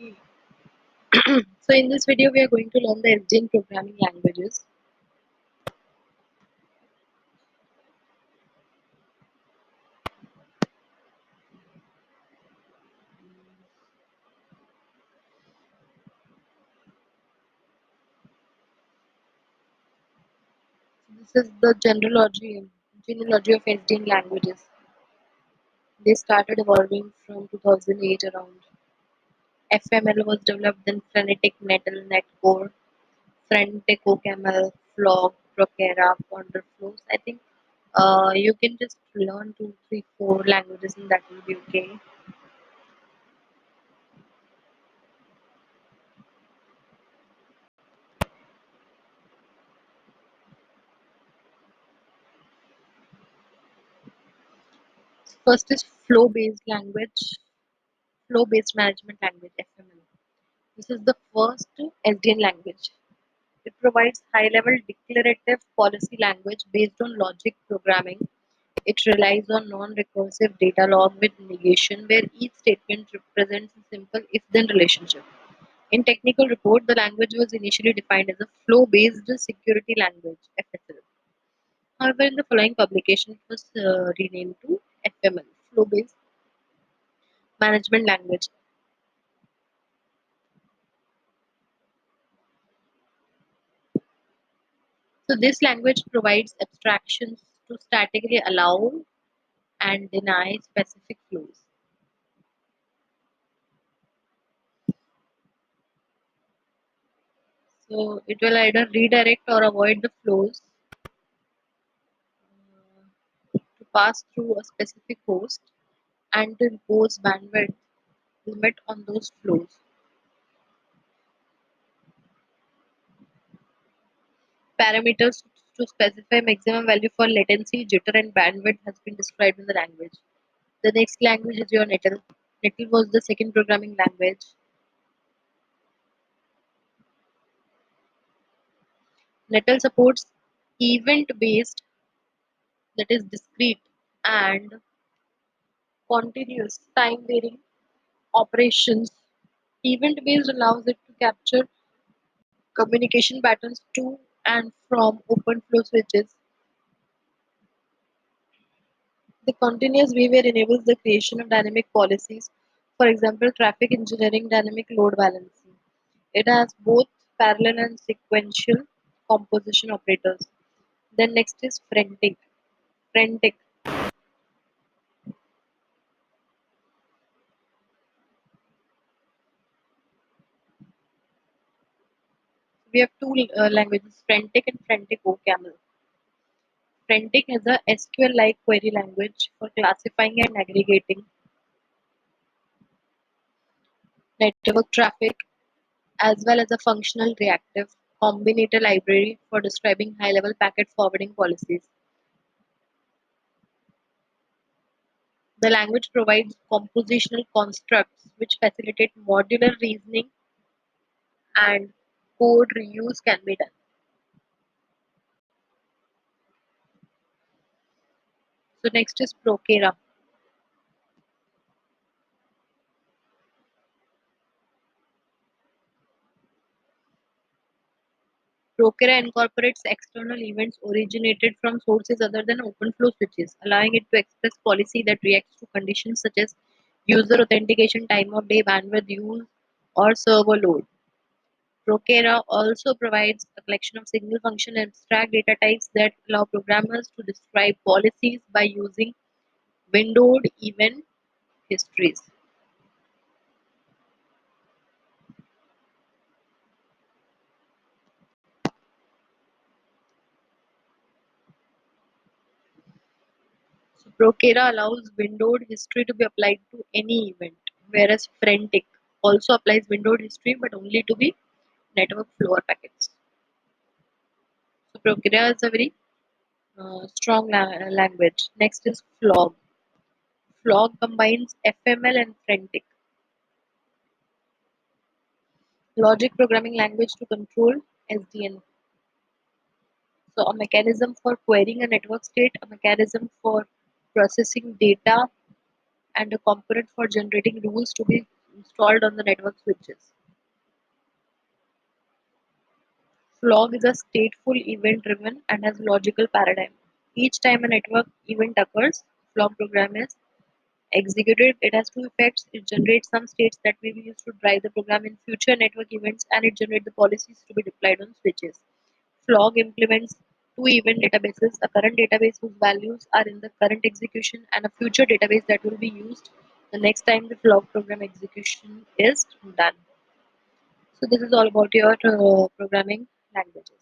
Okay. So in this video, we are going to learn the SDN programming languages. This is the genealogy of SDN languages. They started evolving from 2008 around. FML was developed in Frenetic, Nettle, Netcore, Frenetic, OCaml, Flog, Procera, Ponderflows. I think you can just learn 2, 3, 4 languages and that will be okay. First is flow-based management language, FML. This is the first SDN language. It provides high-level declarative policy language based on logic programming. It relies on non-recursive data log with negation, where each statement represents a simple if-then relationship. In technical report, the language was initially defined as a flow-based security language (FSL). However, in the following publication, it was renamed to FML, flow-based management language. So this language provides abstractions to statically allow and deny specific flows. So it will either redirect or avoid the flows to pass through a specific host and to impose bandwidth limit on those flows. Parameters to specify maximum value for latency, jitter, and bandwidth has been described in the language. The next language is your Nettle. Nettle was the second programming language. Nettle supports event-based, that is discrete, and continuous time-varying operations. Event-based allows it to capture communication patterns to and from open flow switches. The continuous behavior enables the creation of dynamic policies, for example, traffic engineering, dynamic load balancing. It has both parallel and sequential composition operators. Then next is Frentic. Frentic. We have two languages, Frentic and Frentic OCaml. Frentic has a SQL-like query language for classifying and aggregating network traffic, as well as a functional reactive combinator library for describing high-level packet forwarding policies. The language provides compositional constructs which facilitate modular reasoning and code reuse can be done. So next is Procera. Procera incorporates external events originated from sources other than OpenFlow switches, allowing it to express policy that reacts to conditions such as user authentication, time of day, bandwidth use, or server load. Procera also provides a collection of single function abstract data types that allow programmers to describe policies by using windowed event histories. So Procera allows windowed history to be applied to any event, whereas Frentic also applies windowed history but only to the network flow or packets. So Procera is a very strong language. Next is Flog. Flog combines FML and Frentic, logic programming language to control SDN. So a mechanism for querying a network state, a mechanism for processing data, and a component for generating rules to be installed on the network switches. Flog is a stateful event driven and has logical paradigm. Each time a network event occurs, flog program is executed. It has two effects. It generates some states that may be used to drive the program in future network events, and it generates the policies to be deployed on switches. Flog implements two event databases, a current database whose values are in the current execution, and a future database that will be used the next time the flog program execution is done. So this is all about your programming languages.